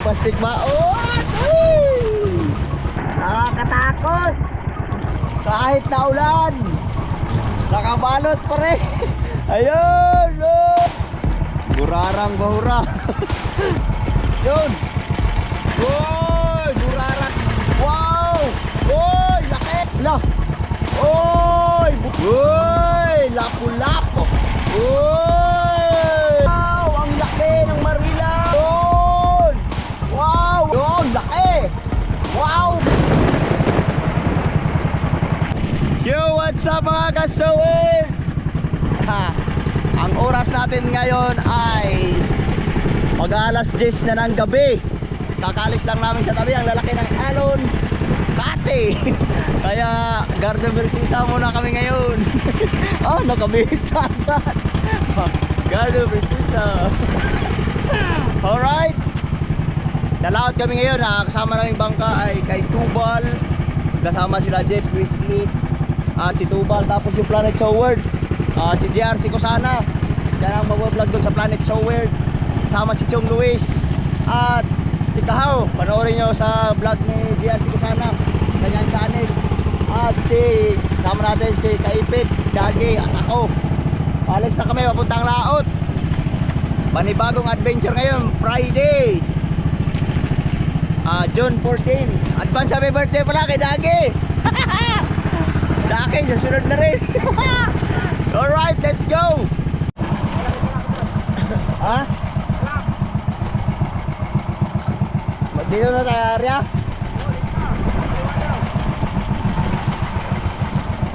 plastic baon. Nakakatakot. Kahit na ulan, nakabalot pa rin. Ayun, oh. Burarang bahura. Yun. Uy, burarang. Wow. Uy, laki. Lah. Uy, lapu-lapo. Uy. Wow, ang laki ng marila. Yun. Wow. Yun, laki. Wow. Yo, what's up mga kasawin? Ang oras natin ngayon ay mag-alas 10 na ng gabi. Kakalis lang namin sa tabi. Ang lalaki ng alon Kate. Kaya Garden Versisa muna kami ngayon. Oh, nakabihis na agad. Garden Versisa. Alright, nalaot kami ngayon. Kasama naming bangka ay kay Tubal. Kasama sila Jet Grizzly at si Tubal. Tapos yung Planet So Weird, si JR, si Kusana. Yan ang mag-vlog doon sa Planet So Weird. Kasama si Chong Luis at si Kahaw. Panoorin nyo sa vlog ni JR, si Kusana, kanyang channel. At kasama natin si Kaipit, si Dagi at ako. Alis na kami papuntang laot. Panibagong adventure ngayon, Friday, June 14. Advance happy birthday pala kay Dagi. Sa akin, sa sunod na rin. Alright, let's go. Ha? Dito na tayo, Arya.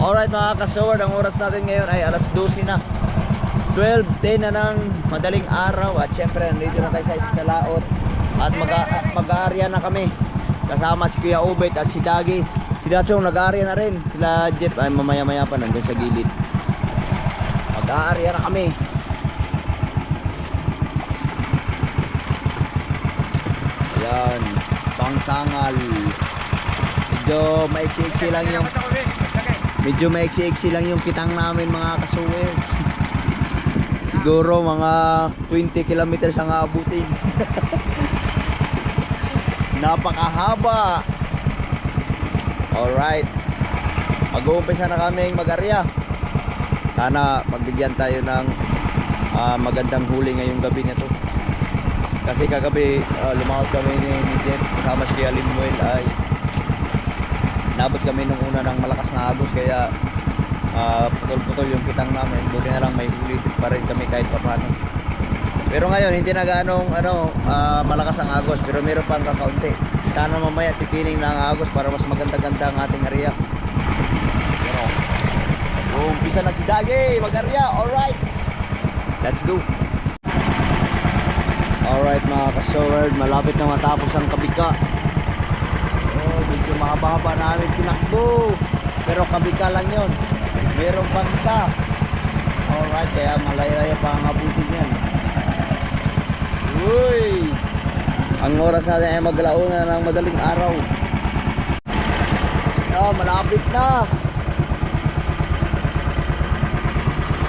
Alright mga kasaward, ang oras natin ngayon ay alas 12 na. 12:10 na ng madaling araw. At syempre nandito na tayo sa laot. At mag-aarya na kami. Kasama si Kuya Ubet at si Dagi. Si Datsong nag-aarya na rin. Sila Jeff ay mamaya-maya pa nandiyan sa gilid. Mag-aarya na kami. Ayan, pangsangal. Medyo maiksi-iksi lang yung kitang namin mga kasuwi. Siguro mga 20 kilometers ang aabutin. Napakahaba. Alright, mag-uumpisa na kaming mag-arya. Sana magbigyan tayo ng magandang huli ngayong gabi na to. Kasi kagabi lumaot kami ni Jet kasama si Alimuel ay nabot kami nung una ng malakas na agos. Kaya putol-putol yung kitang namin. Buti na lang may huli pa rin kami kahit paano. Pero ngayon hindi na ganong malakas ang agos, pero meron pang kakaunti. Sana mamaya tipiling na ang agos para mas maganda-ganda ang ating area. Pero umpisa na si Dagi mag-area. Alright, let's go. Alright mga kasaward, malapit na matapos ang kabika. Oh, medyo mahaba-haba namin tinakbo, pero kabika lang yon. Meron pang isa. Alright, kaya malaya-laya pa ang abutin yan. Uy, ang oras natin ay maglauna ng madaling araw. Oh, malapit na.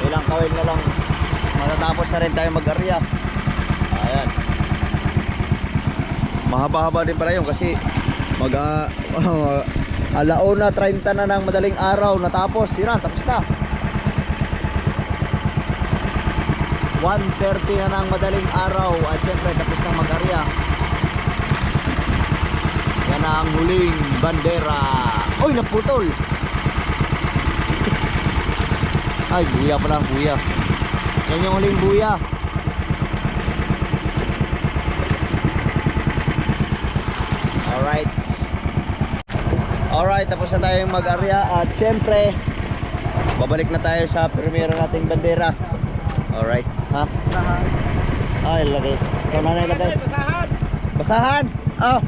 Ilang kawin na lang matatapos na rin tayo mag-arya. Ayan, mahaba-haba din pala yun kasi alauna 30 na ng madaling araw natapos. Yun na, tapos na. 1:30 na ng madaling araw. At syempre tapos na mag-arya. Yan na ang huling bandera. Uy, naputol. Ay, buya pala, buya. Yan yung huling buya. Alright. Alright, tapos na tayong mag-arya. At syempre babalik na tayo sa primero nating bandera. Alright. Ha? Ay, lagay. Ito na nilagay. Basahan! Basahan! Oh!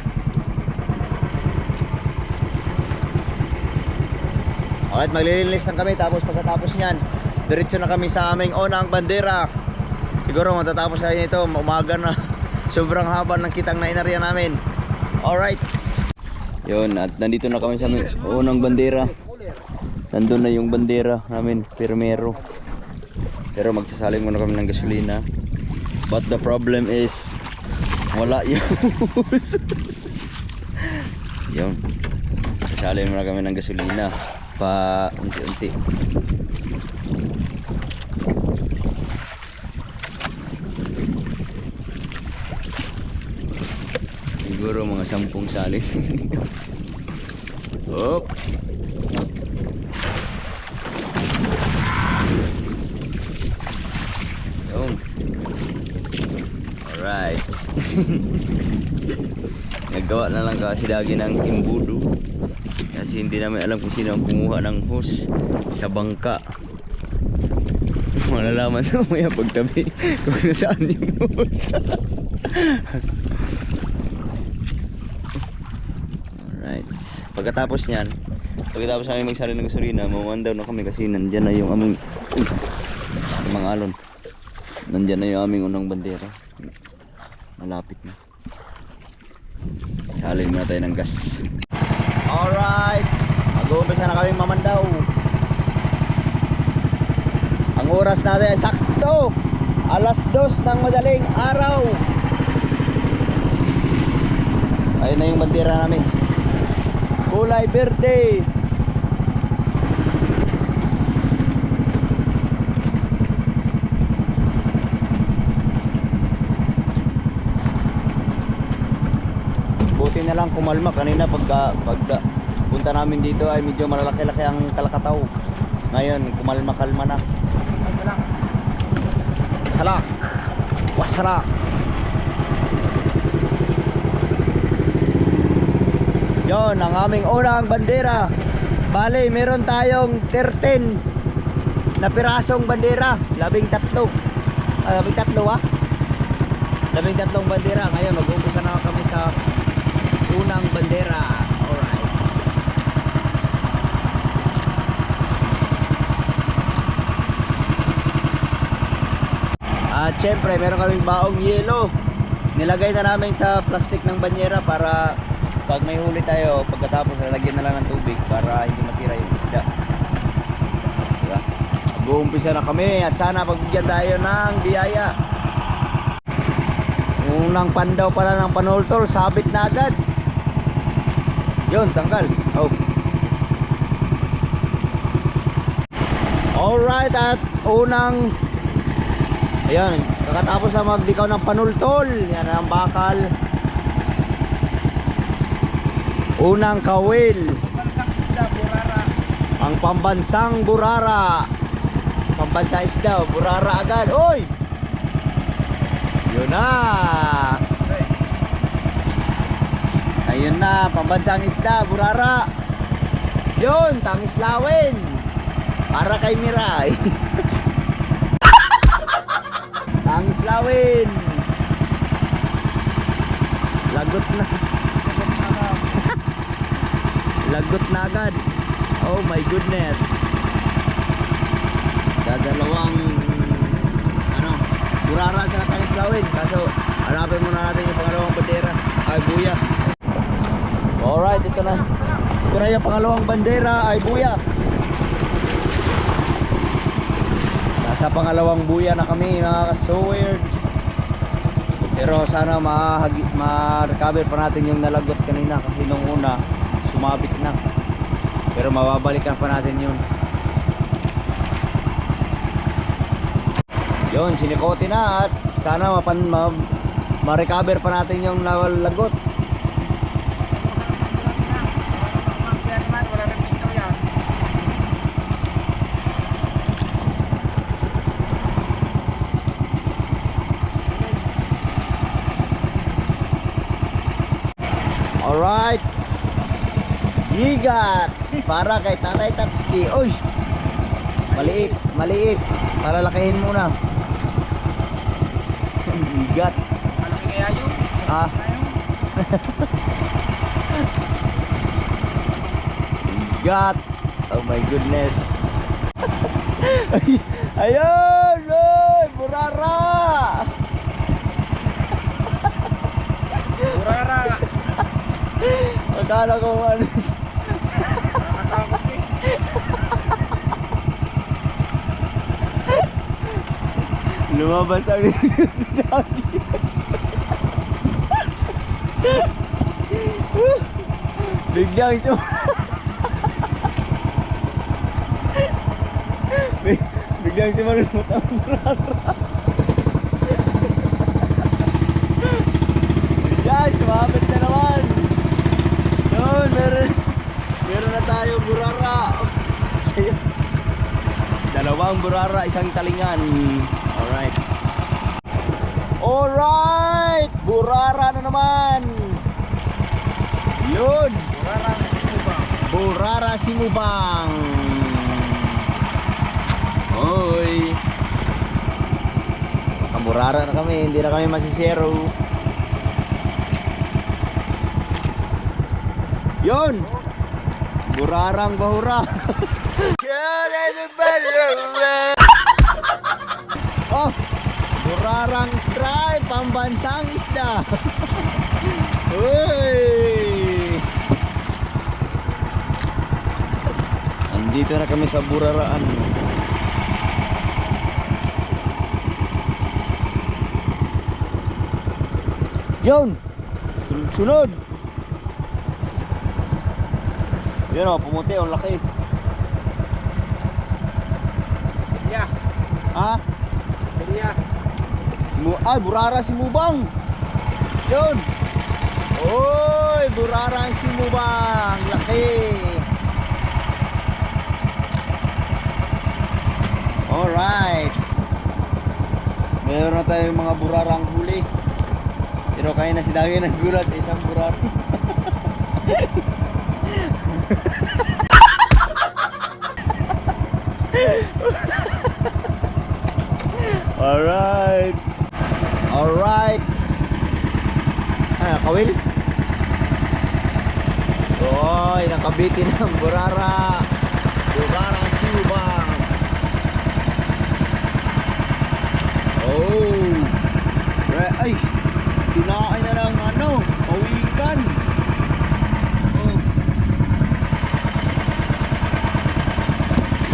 Alright, maglilinis lang kami. Tapos pagkatapos nyan, diretso na kami sa aming unang bandera. Siguro matatapos na ito umaga na. Sobrang haba ng kitang na inarya namin. Alright. Yun, at nandito na kami sa unang bandera. Nandun na yung bandera namin, primero. Pero magsasaling muna kami ng gasolina. But the problem is Wala yung hose. Yun. Kasali muna kami ng gasolina pa unti-unti. Siguro mga 10 salin. Hop. Yun. Alright. Naggawa na lang kasi lagi ng imbudo. Kasi hindi namin alam kung sino ang kumuha ng hose sa bangka. Malalaman na mamaya pagtabi kung nasaan yung hose. Alright. Pagkatapos namin magsali ng gasolina, mawandaw na kami kasi nandyan na yung aming mga alon. Nandyan na yung aming unang bandera. Malapit na. Salin muna tayo ng gas. Alright, mag-uumpisa na kami mamandaw. Ang oras natin ay sakto 2:00 ng madaling araw. Ayun na yung bandera namin, kulay berde. Buti na lang kumalma kanina pag punta namin dito ay medyo malalaki-laki ang kalakataw. Ngayon kumalma-kalma na. Salak. Wasalak. Yon ang aming unang bandera. Bale, meron tayong 13 na pirasong bandera. 13 bandera. Ngayon mag-uumpisa na kami sa unang bandera. Alright. At syempre meron kaming baong yelo. Nilagay na namin sa plastic ng banyera para pag may huli tayo, pagkatapos lalagyan na lang ng tubig para hindi masira yung isda. Diba? Mag-uumpisa na kami at sana pagbigyan tayo ng biyaya. Unang pandaw pala ng panultol, sabit na agad. Yun, tanggal. Oh. Alright, at unang ayan, kakatapos na magdikaw ng panultol. Yan ang bakal. Unang kawil. Ang pambansang burara. Pambansang isda, burara agad. Oy! Yun na. Ayun na, pambansang isda, burara. Yun, tangislawin. Para kay Miray. Tangislawin. Lagot na. Lagot na agad. Oh my goodness. Dadalawang burara sa tangislawin. Kaso hanapin muna natin yung pangalawang bandera. Ay buya. Alright, ito na yung pangalawang bandera. Ay buya. Nasa pangalawang buya na kami mga ka-sowerd. Pero sana ma-recover pa natin yung nalagot kanina. Kasi nung una sumabit na. Pero mababalikan pa natin yun. Yun, sinikote na at sana ma-recover pa natin yung nalagot. Alright. Bigat para kay Tatay Tatsuki. Uy, maliit para lakihin muna. Bigat. Malaki kaya yun? Ah. Bigat. Oh my goodness. Ayun, oy, burara. Burara. Akala ko ano. Lumabas ang si Daddy. Biglang biglang sumalunod ang burara. Yan, sumabit na naman. Yun, meron na tayo burara. Dalawang burara, isang talingan. Alright. Alright! Burara na naman. Yun. Burarang Simubang. Burara Simubang. Hoy. Nakaburara na kami, hindi na kami masisero. Yun. Burarang bahura. Oh, burarang stripe, pambansang isda. Uy. Andito na kami sa buraraan. Yun. Sunod. Yun o, pumuti, ang laki. Yeah. Ha? Yeah. Ay, burara Simubang. Yun. Oy, burarang Simubang. Laki. Alright. Meron na tayong mga burarang huli. Pero kaya na si Dagi naggulat sa isang burara. Alright. Alright. Kawil. Oy, nakabitin ng burara. Burarang Simubang. Oh. Ay, tinaay na ng pawikan. Oh.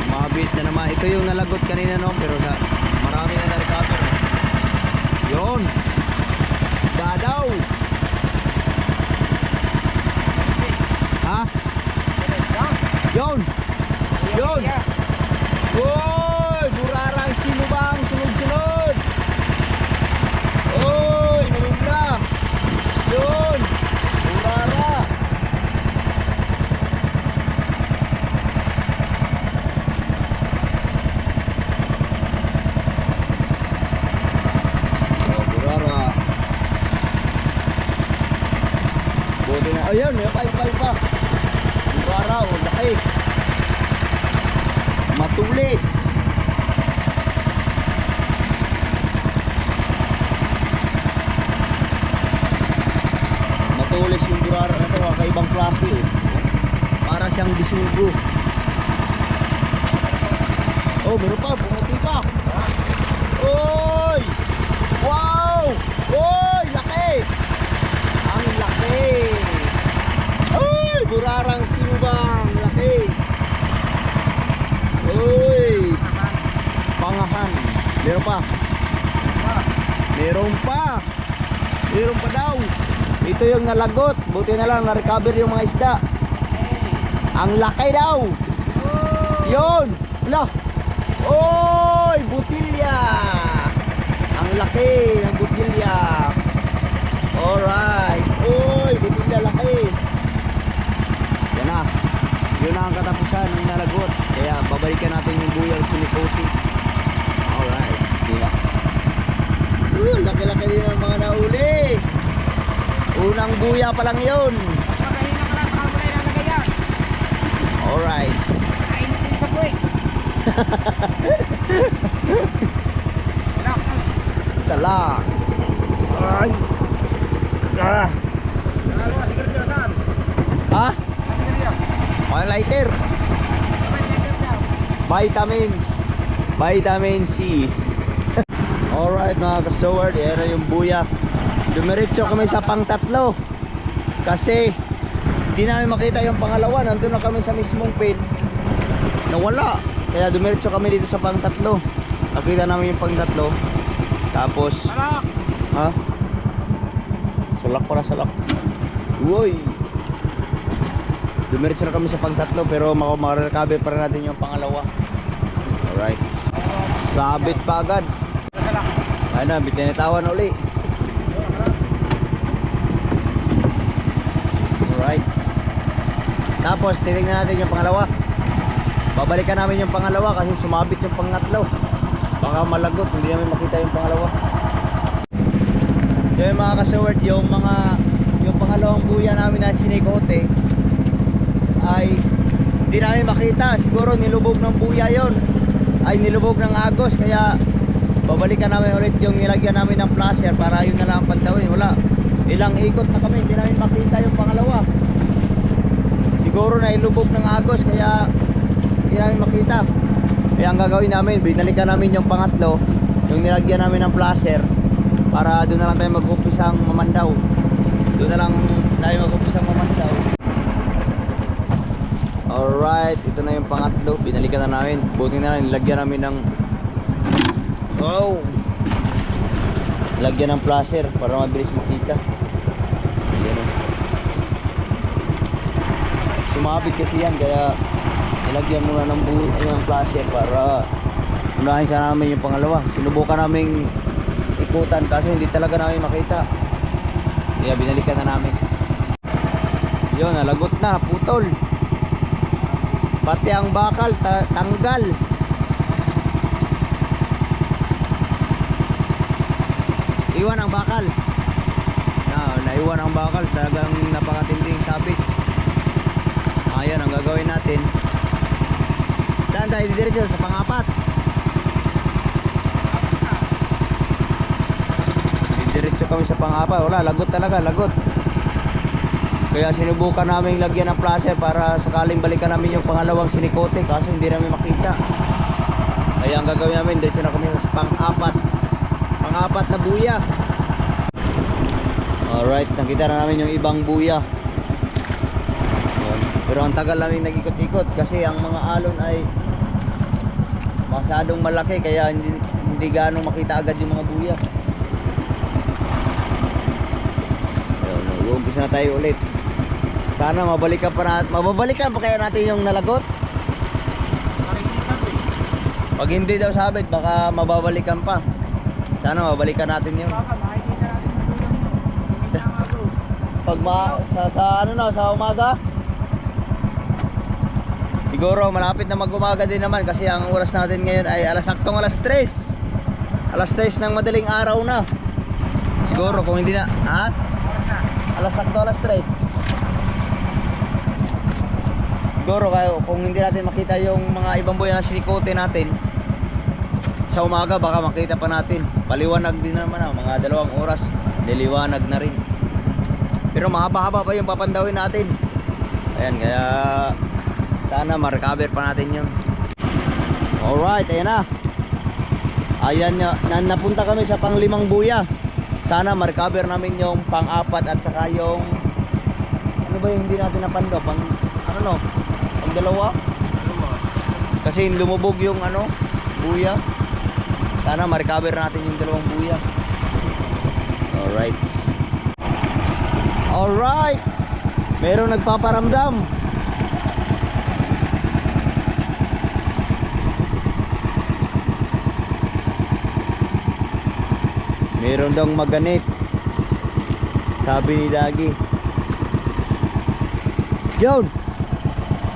Mabit na naman. Ito yung nalagot kanina no, pero marami na na-recover. Yun. Isda daw. Ha? Yun. Yun. Uy, burarang Simubang. Sunod-sunod. Uy, marunla. Yun. Burara. Oh, burara. Buti na. Ayun, may pa. Burara, oh, laki. Matulis. Matulis yung burara na ito, kakaibang klase eh. Para siyang bisugo. Oh, meron pa, bumuti pa. Oy! Wow! Oy, laki! Ang laki! Oy, burarang Simubang, laki! Oy! Pangahan. Meron pa. Meron pa. Meron pa daw. Ito yung nalagot. Buti na lang na-recover yung mga isda. Ang laki daw. Yun. Wala. Oy, butilya. Ang laki ng butilya. Alright. Oy, butilya laki. Yan na. Yun na ang katapusan ng nalagot. Kaya babalikan natin yung buyang sinikoti. Alright. Diba? Laki-laki din ang mga nahuli. Unang buya pa lang yun. Magahina ka lang, baka mo na ilalagay yan. Alright. Kainin din sa buhay. Tala. Ay. Ah. Ano, sigarilyo saan? Ha? Sigarilyo. Mga lighter. Sabay, lighter daw. Vitamins. Vitamin C. Alright mga kasoward, yan na yung buya. Dumiretso kami sa pang-tatlo. Kasi di namin makita yung pangalawa. Nandun na kami sa mismong pin. Nawala. Kaya dumiretso kami dito sa pang-tatlo. Nakita namin yung pang-tatlo. Tapos Alak! ha? Salak pala, salak. Uy! Dumiretso na kami sa pangtatlo pero makarecover pa rin natin yung pangalawa. Alright. Sabit pa agad. Salak. Ayun na, bitinitawan uli. Alright. Tapos titingnan natin yung pangalawa. Babalikan namin yung pangalawa kasi sumabit yung pangatlo. Baka malagot, hindi namin makita yung pangalawa. So yung mga kasaward, yung pangalawang buya namin na sinikote ay hindi namin makita. Siguro nilubog ng buya yon, ay nilubog ng agos, kaya babalikan namin ulit yung nilagyan namin ng flasher para yun na lang ang pagtawin. Wala, ilang ikot na kami, hindi namin makita yung pangalawa. Siguro na ilubog ng agos kaya hindi namin makita. Kaya ang gagawin namin, binalikan namin yung pangatlo, yung nilagyan namin ng flasher, para doon na lang tayo mag-umpisang mamandaw. Doon na lang tayo mag-umpisang mamandaw. Alright, ito na yung pangatlo, binalikan na namin. Buti na lang, nilagyan namin ng lagyan ng flasher para mabilis makita. Ayan o. Sumabit kasi yan, kaya nilagyan muna ng flasher para unahin sa namin yung pangalawa. Sinubukan naming ikutan kasi hindi talaga namin makita, kaya binalikan na namin. Yun, nalagot na, putol. Pati ang bakal tanggal. Iwan ang bakal. Naiwan ang bakal, talagang napakatinding sabit. Ayan ang gagawin natin. Saan tayo didiretso? Sa pang-apat. Didiretso kami sa pang-apat. Wala, lagot talaga, lagot. Kaya sinubukan namin lagyan ng flasher para sakaling balikan namin yung pangalawang sinikote, kaso hindi namin makita. Kaya ang gagawin namin, diretso na kami sa pang-apat. Pang-apat na buya. Alright, nakita na namin yung ibang buya. Pero ang tagal namin nag-ikot-ikot kasi ang mga alon ay masyadong malaki, kaya hindi ganong makita agad yung mga buya. Umpisa na tayo ulit. Sana mabalikan pa kaya natin yung nalagot. Pag hindi daw sabit, baka mababalikan pa. Sana mabalikan natin yun. Pag sa umaga, siguro malapit na mag-umaga din naman kasi ang oras natin ngayon ay alas 3 ng madaling araw na. Siguro kung hindi na, alas 3. Siguro kung hindi natin makita yung mga ibang buya na sinikote natin sa umaga, baka makita pa natin. Paliwanag din naman, mga 2 oras niliwanag na rin. Pero mahaba-haba pa yung papandawin natin. Ayan, kaya sana ma-recover pa natin yun. Alright, ayan na. Ayan, napunta kami sa pang-5 buya. Sana ma-recover namin yung pang-4 at saka yung ano ba yung hindi natin napando, pang 2 kasi lumubog yung buya. Sana ma-recover natin yung 2 buya. Alright, meron nagpaparamdam. Meron daw maganit, sabi ni Dagi. Yun!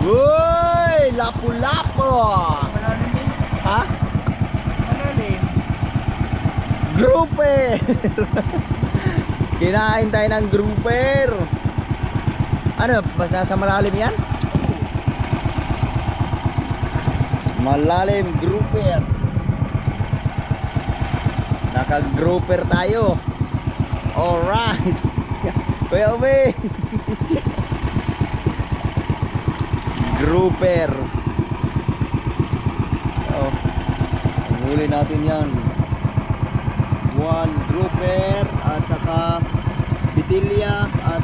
Uy! Lapu-lapo! Ha? Grouper! Kinain tayo ng grouper. Ano? Basta nasa malalim yan? Malalim grouper. Naka-grouper tayo. Alright. Kuya Ube. Grouper. Huli natin yan. 1 grouper at saka bitilya at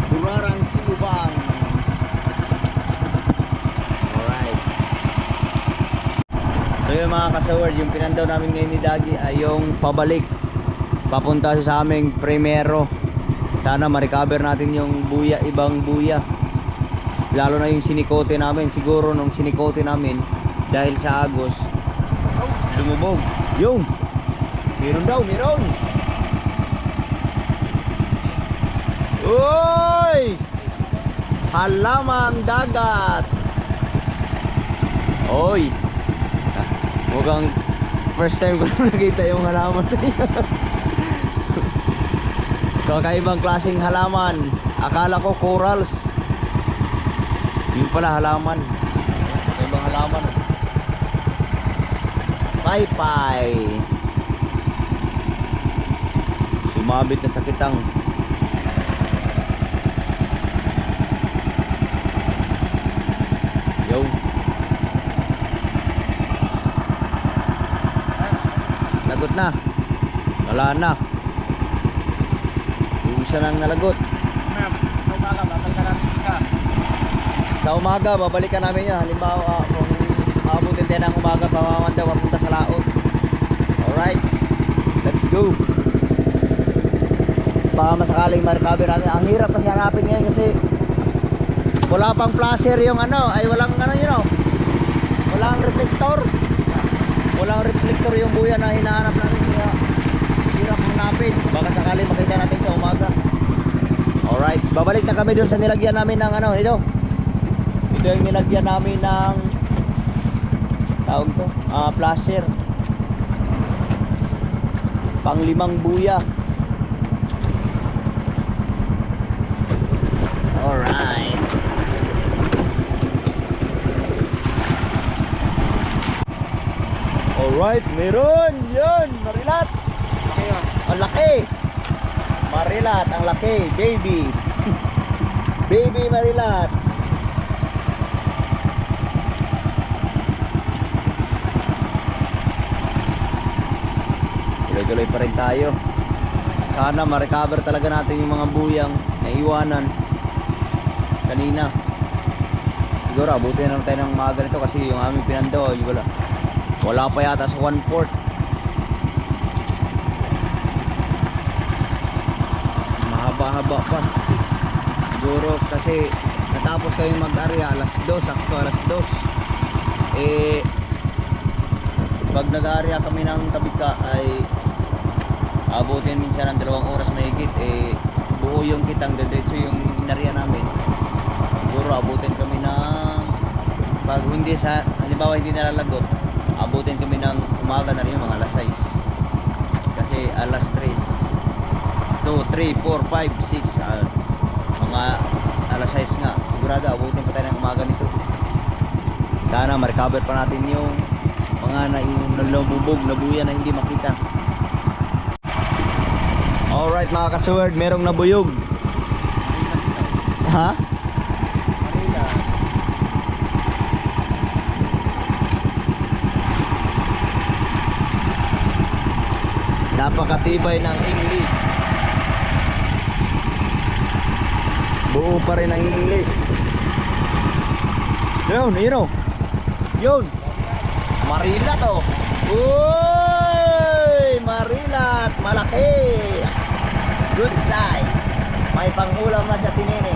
burarang silubang. Alright. So yung mga kasaward, yung pinandaw namin ngayon ni Dagi ay yung pabalik papunta sa aming primero. Sana ma-recover natin yung buya, ibang buya. Lalo na yung sinikote namin. Siguro nung sinikote namin dahil sa agos lumubog. Yung meron daw, meron. Uy! Halamang dagat. Oy. Mukhang first time ko na nakita yung halaman na yun. Kakaibang klaseng halaman. Akala ko corals. Yun pala halaman. Kakaibang halaman. Paypay. Sumabit na sa kitang. Yo. Lagot na. Wala na. Yung siya nang nalagot. Ma'am, sa umaga, babalikan natin isa. Sa umaga, babalikan namin yun. Halimbawa, kung abutin tayo ng umaga, pamamanda, papunta sa laot. Alright. Let's go. Baka masakaling ma-recover natin. Ang hirap kasi hanapin ngayon kasi wala pang flasher yung ano. Ay, walang ano yun o. Walang reflector. Walang reflector yung buya na hinahanap natin. Kaya hirap hanapin. Baka sakaling makita natin sa umaga. Alright. Babalik na kami dun sa nilagyan namin ng ano. Ito. Ito yung nilagyan namin ng tawag to, flasher. Pang-5 buya. Alright. Alright, meron! Yun! Marilat! Okay yun. Ang laki! Marilat, ang laki! Baby! Baby Marilat! Tuloy-tuloy pa rin tayo. Sana ma-recover talaga natin yung mga buyang naiwanan kanina. Siguro abutin na tayo ng mga ganito kasi yung aming pinando wala pa yata sa 1/4. Mahaba-haba pa. Siguro kasi natapos kami mag-area alas 2, sakto alas 2. Pag nag-area kami ng Tabika ay abutin minsan ng 2 oras mahigit. Buo yung kitang diretso yung inarya namin. Siguro abutin kami ng, pag hindi sa halimbawa hindi nalalagot, abutin kami ng umaga na rin mga alas 6 kasi alas 3 2, 3, 4, 5, 6 mga alas 6 nga sigurado abutin pa tayo ng umaga nito. Sana ma-recover pa natin yung mga nalumubog na buya na hindi makita. Alright mga kasuward, merong nabuyog. Ha? Marila. Napakatibay ng English. Buo pa rin ang English. Yun, yun o. Yun. Marilat o. Uy! Marilat. Malaki. Good size. May pangulam na siya tinini.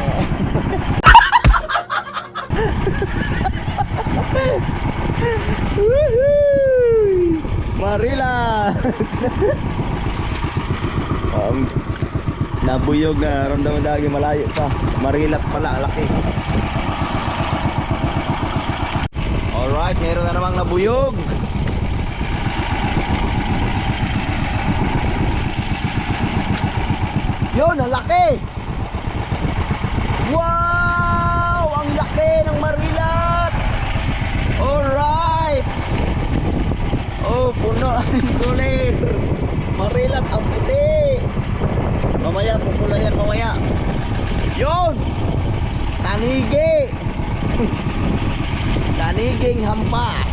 Woohoo! Marilat. Nabuyog na ramdaman lagi malayo pa. Marilat pala, laki. Alright, meron na namang nabuyog. Yun, ang laki. Wow, ang laki ng marilat. Alright. Oh, puno ang kulir. Marilat ang puti. Mamaya, pupula yan mamaya. Yun! Tanigi! Taniging hampas.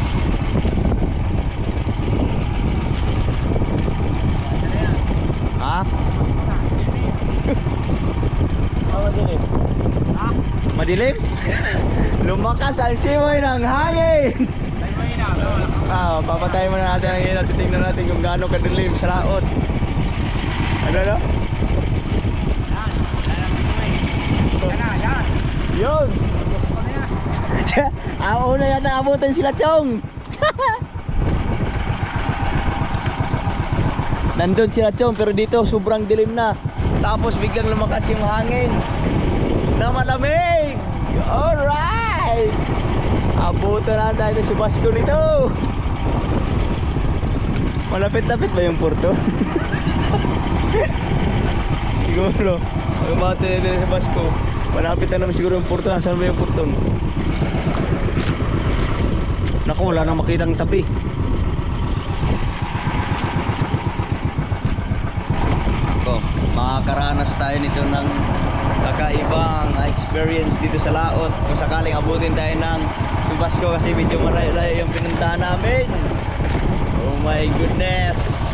Ha? Madilim. Ha? Madilim? Lumakas ang simoy ng hangin. Tayo mo ina. Papatay muna natin ang ilaw. Titignan natin kung gaano kadilim sa laot. Ano no? Yan. Una yata abutin sila, Chong. Nandun sila, Chong, pero dito sobrang dilim na. Tapos biglang lumakas yung hangin na malamig. Alright, abutin na tayo sa Subasco nito. Malapit-lapit ba yung porto? Siguro magbate din sa Subasco. Malapit na naman siguro yung porto. Saan ba yung porto? Naku, wala nang makitang tabi. Ako, makakaranas tayo nito ng kakaibang experience dito sa Laot. Kung sakaling abutin tayo ng Subasco kasi medyo malayo-layo yung pinuntahan namin. Oh my goodness.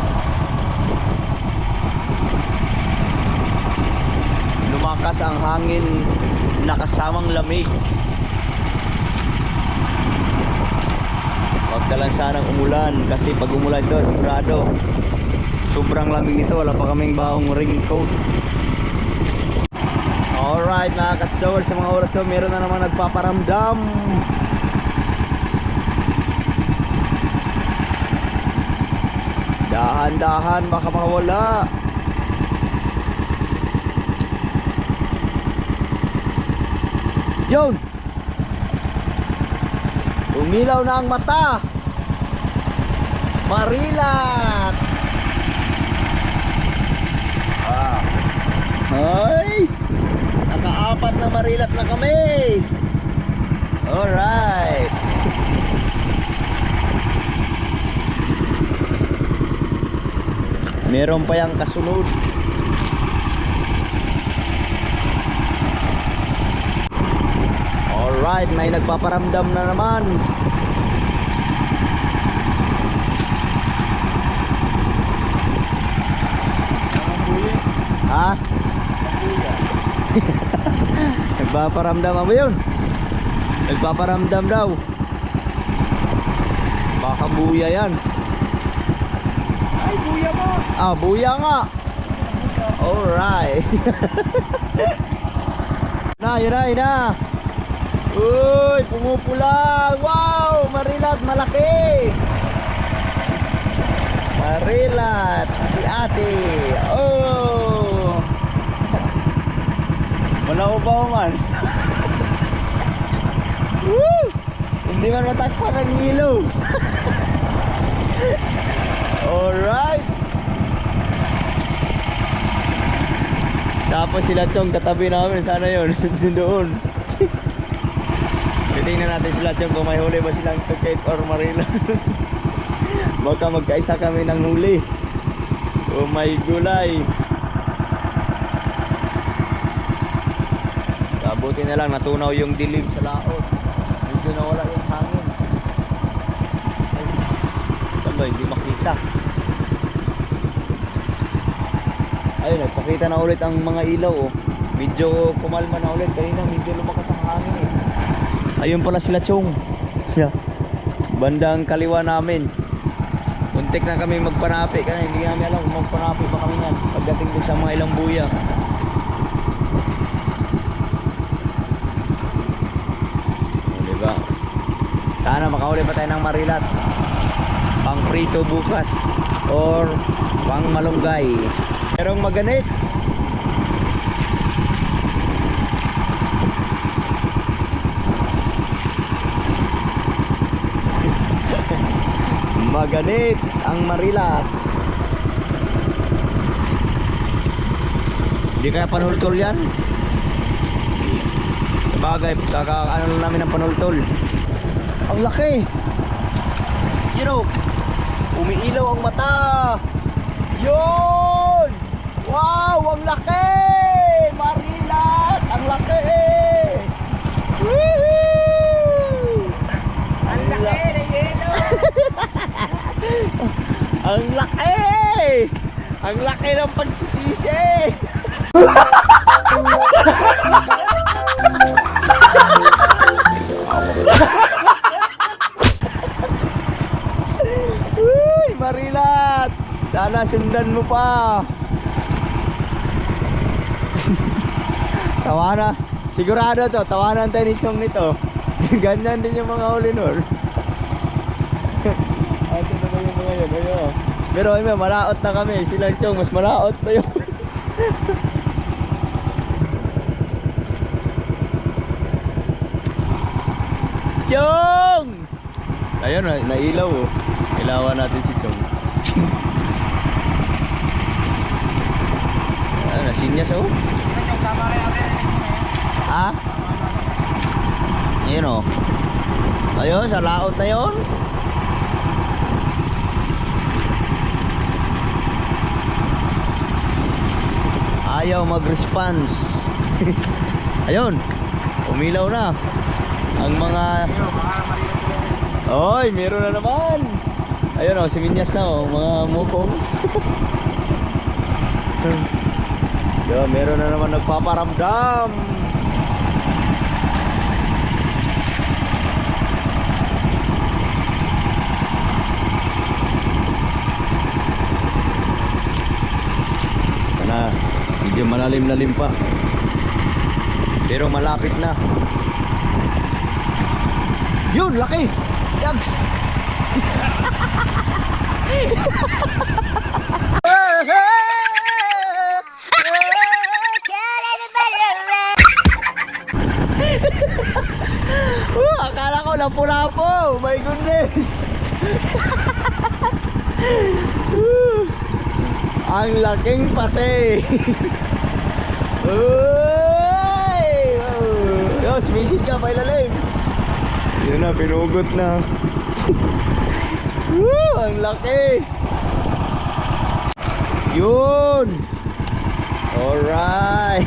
Lumakas ang hangin na kasamang lamig. Huwag ka lang sanang umulan kasi pag umulan ito sigurado sobrang lamig nito. Wala pa kaming baong raincoat. Alright mga kasawad, sa mga oras to meron na naman nagpaparamdam. Dahan-dahan baka mawala. Yun! Umilaw na ang mata. Marilat. Ay! Nakaapat na marilat na kami. Alright. Meron pa yang kasunod. Alright, may nagpaparamdam na naman. Ha? Nagpaparamdam mo yun? Nagpaparamdam daw. Baka buya yan. Ay, buya mo! Ah, buya nga. Alright. Yun na. Uy, pumupula. Wow, marilat, malaki. Marilat, si ate. Oh. Malaw man. Woo! Hindi man matakpan ang ilaw. Alright. Tapos sila Chong katabi namin. Sana yun. Doon. Titingnan natin sila Chong kung may huli ba silang Tukate or Marila. Baka magkaisa kami ng huli. Oh my gulay. Buti na lang natunaw yung dilim sa Laot. Medyo nawala yung hangin. Ay, hindi makita. Ayun, nagpakita na ulit ang mga ilaw oh. Medyo kumalma na ulit. Kanina medyo lumakas ang hangin eh. Ayun pala sila Chong. Bandang kaliwa namin. Muntik na kami magpanapi. Kaya hindi namin alam kung magpanapi pa kami yan pagdating din sa mga ilang buya. Diba? Sana makahuli pa tayo ng marilat. Pang prito bukas or pang malunggay. Merong maganit. Maganit ang marilat. Hindi kaya panultol yan? Sabagay, ano lang namin ang panultol. Ang laki. You know, umiilaw ang mata. Yun! Wow, ang laki! Marilat! Ang laki! Woohoo! Ang laki na yelo! Ang laki! Ang laki ng pagsisisi! Uy, Marilat! Sana sundan mo pa. Tawanan. Sigurado to, tawanan tayo ni Chong nito. Ganyan din yung mga huli nun. Ito na ba yung mga yun? Ayun. Pero ay malaot na kami. Silang Chong, mas malaot na yun. Chong! Ayun, nailaw oh. Ilawan natin si Chong. Nasinyas oh. Ha? Ayun oh. Ayun, sa laot na yun. Ayaw mag-response. Ayun, umilaw na ang mga. Oy, meron na naman. Ayun oh, siminyas na oh, mga mukong. Yo, meron na naman nagpaparamdam. Na, medyo malalim-lalim pa. Pero malapit na. Yun, laki. Yags. Akala ko lapu-lapo. My goodness. Ang laking pati. Uy! Yo, sumisid ka pa ilalim. Yun na, pinugot na. Ang laki. Yun. Alright.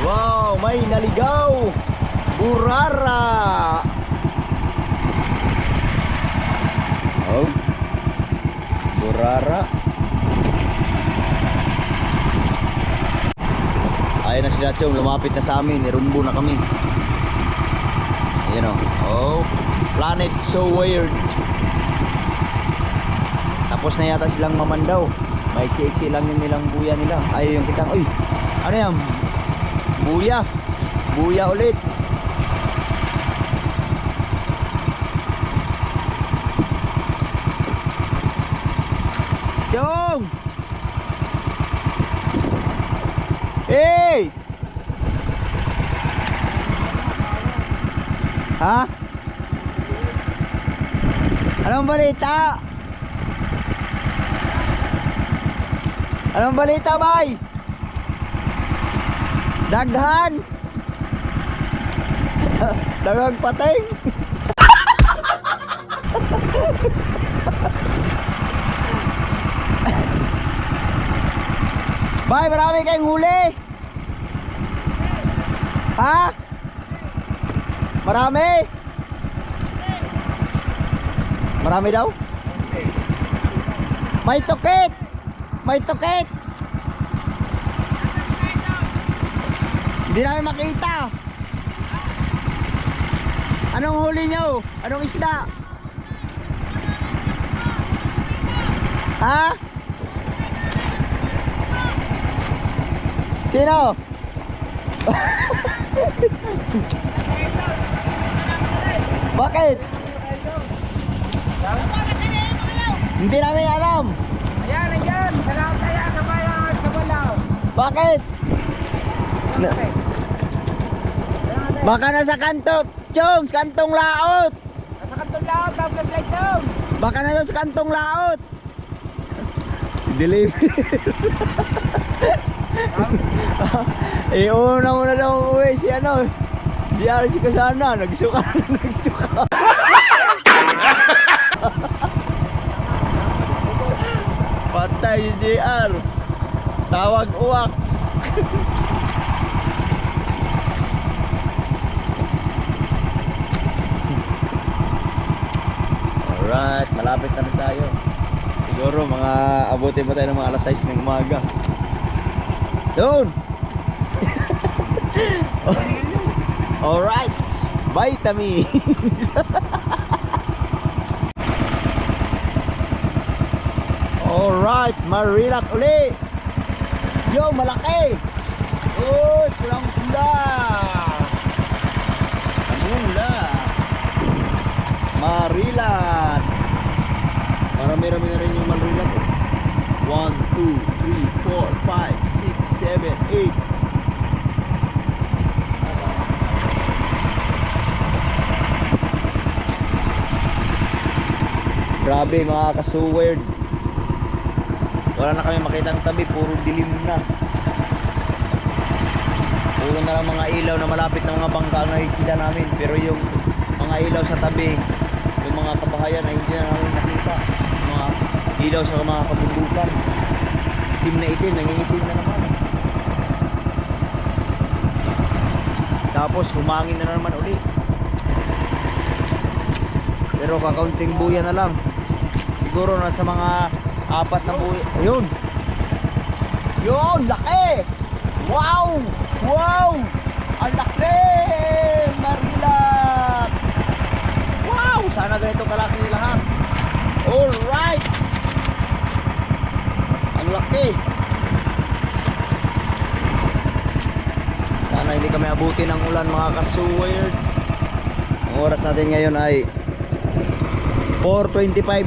Wow, may naligaw. Burara. Oh. Burara. Ayun na si Nachong, lumapit na sa amin. Nirumbo na kami. Ayun o. Oh, planet so weird. Tapos na yata silang mamandaw. Maiksi-iksi lang yung nilang buya nila. Ay, yung kitang, uy, ano yan? Buya. Buya ulit. Chong! Hey! Ha? Anong balita? Anong balita, bay? Daghan! Dagang pateng! Bay, marami kayong huli. Ha? Marami? Marami daw? May tukit. May tukit. Hindi namin makita. Anong huli nyo? Anong isda? Ha? Sino? Bakit? Hindi namin alam. Ayan, ayan. Salamat tayo sa bayan sa Balaw. Bakit? Baka nasa kanto, Chong, sa kantong laot. Nasa kantong laot, tapos like down. Baka nasa kantong laot. Deliver. Una mo na daw uwi si ano, si RC Kasana, nagsuka. Patay si JR. Tawag uwak. Alright, malapit na rin tayo. Siguro mga abutin pa tayo ng mga alas 6 ng umaga. Doon! Alright, vitamins. Alright, marilat uli. Yo, malaki. Uy, pulang pula. Mula Marilat. Marami-rami na rin yung Marilat. 1, 2, 3, 4, 5, 6, 7, 8. Grabe mga kasuwerd. Wala na kami makitang tabi, puro dilim na. Puro na lang mga ilaw na malapit na mga bangka ang nakikita namin. Pero yung mga ilaw sa tabi, yung mga kabahayan ay hindi na namin nakita. Mga ilaw sa mga kabundukan, itim na itim, nangingitim na naman. Tapos humangin na naman uli. Pero kakaunting buya na lang. Siguro nasa mga 4 na buya. Ayun! Yun! Laki! Wow! Wow! Ang laki! Marilat! Wow! Sana ganito kalaki lahat. Alright! Ang laki! Sana hindi kami abutin ng ulan mga kasuwerd. Ang oras natin ngayon ay 4:25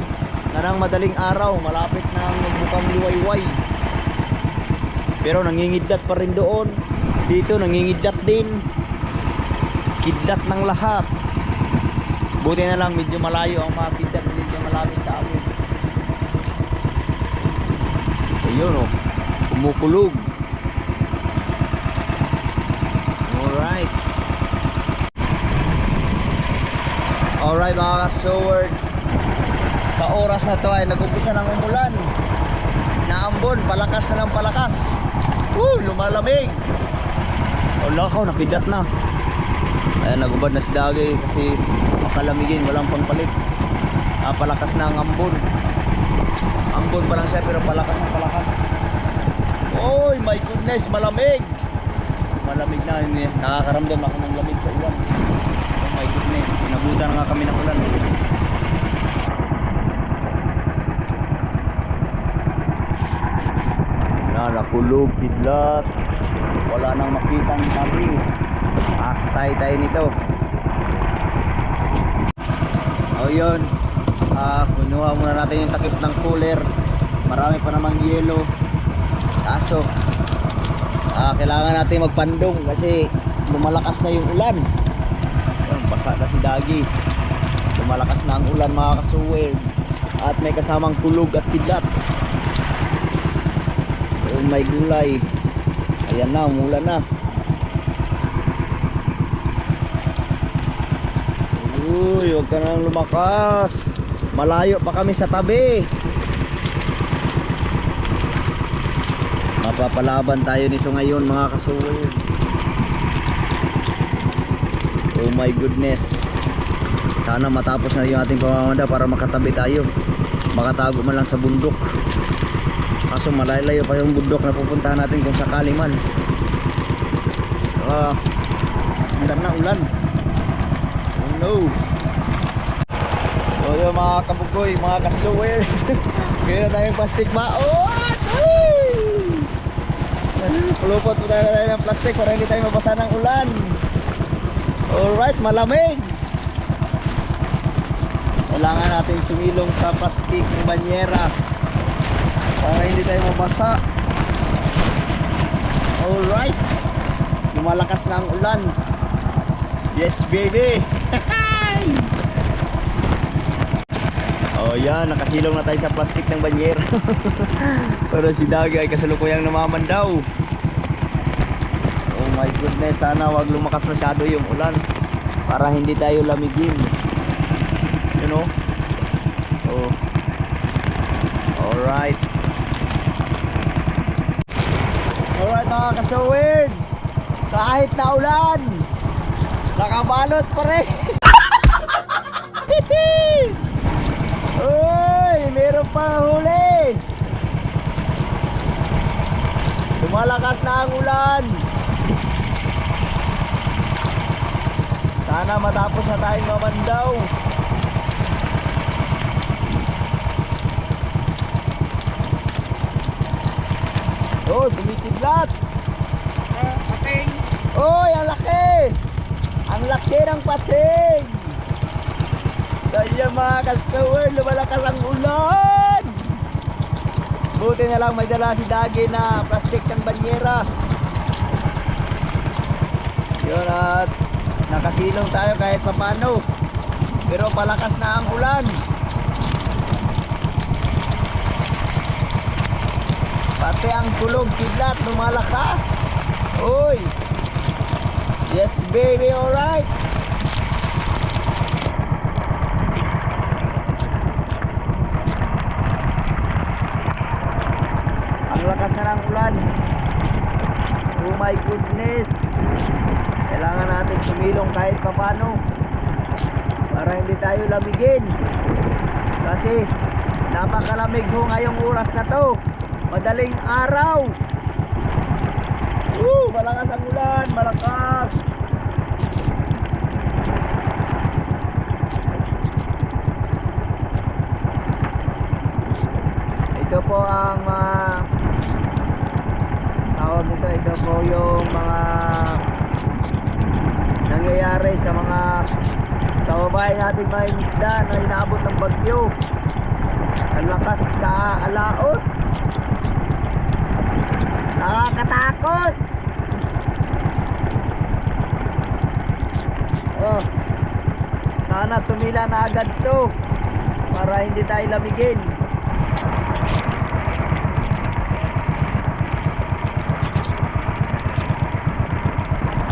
na ng madaling araw. Malapit na ang magbukang liwayway. Pero nangingidlat pa rin doon. Dito nangingidlat din. Kidlat ng lahat. Buti na lang medyo malayo ang mga kidlat, medyo malapit sa amin. Ayun oh, kumukulog. Alright. Alright mga ka-sword, sa oras na to ay nag-umpisa ng umulan. Naambon, palakas na ng palakas. Lumalamig. Wala ko, nakidat na. Ayan, nagubad na si Dagi kasi makalamigin, walang pangpalit. Palakas na ang ambon. Ambon pa lang siya pero palakas na palakas. Oh my goodness, malamig. Malamig na, nakakaramdam ako ng lamig sa ulan. Oh my goodness, inabutan nga kami ng ulan. Nakulog, kidlat. Wala nang makitang tabi. Aktay tayo nito. O yun, kunuha muna natin yung takip ng cooler. Marami pa namang yelo. Kaso kailangan natin magpandong kasi lumalakas na yung ulan. Ayun, basa na si Dagi. Lumalakas na ang ulan mga kasuwerd. At may kasamang kulog at kidlat. May gulay. Ayan na, umulan na. Uy, huwag ka nang lumakas. Malayo pa kami sa tabi. Mapapalaban tayo nito ngayon mga kasuwerd. Oh my goodness. Sana matapos na yung ating pamamanda para makatabi tayo. Makatago man lang sa bundok. Kaso malayo pa yung bundok na pupuntahan natin kung sakali man. Ulan na ulan. Oh no. So yung mga kabugoy, mga kasuwerd. Kaya na tayong plastic baon. Pulupot po tayo ng plastic para hindi tayo mabasa ng ulan. Alright, malamig. Kailangan natin sumilong sa plastic ng banyera para hindi tayo mabasa. Alright, lumalakas na ang ulan. Yes baby. Oh yan, nakasilong na tayo sa plastic ng banyera. Pero si Dagi ay kasalukuyang namamandaw. Oh my goodness, sana wag lumakas masyado yung ulan para hindi tayo lamigin. You know. Oh. Alright. Alright mga kasuwerd, kahit na ulan, nakabalot pa rin. Uy, meron pa huli. Lumalakas na ang ulan. Sana matapos na tayong mamandaw. Oh, bumikidlat. Ating. Oy, ang laki. Ang laki ng pating. Kaya mga kastower, lumalakas ang ulan. Buti na lang may dala si Dagi na plastic ng banyera. Yun, at nakasilong tayo kahit papano. Pero palakas na ang ulan. Pati ang tulog kidlat lumalakas. Uy. Yes baby, alright. Ang lakas na ng ulan. Oh my goodness. Kailangan natin sumilong kahit papano para hindi tayo lamigin. Kasi napakalamig ho ngayong oras na to. Madaling araw. Malakas ang ulan, malakas. Ito po ang tawag nito, ito po yung mga nangyayari sa mga kababayan natin mga isda na inaabot ng bagyo. Ang lakas sa alaot. Nakakatakot. Oh, sana tumila na agad to para hindi tayo lamigin.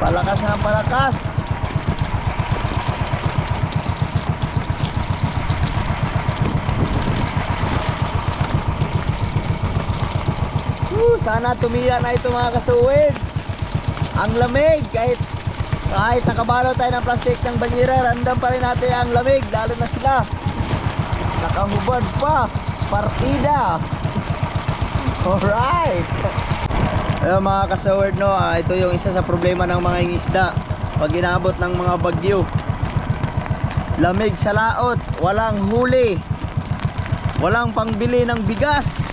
Palakas na palakas. Sana tumila na ito mga kasuwid. Ang lamig, kahit nakabalo tayo ng plastic ng banyera, ramdam pa rin natin ang lamig, lalo na sila nakahubad pa, partida. Alright. Ayun mga kasuwid, no, ito yung isa sa problema ng mga isda pag inaabot ng mga bagyo. Lamig sa laot, walang huli, walang pangbili ng bigas.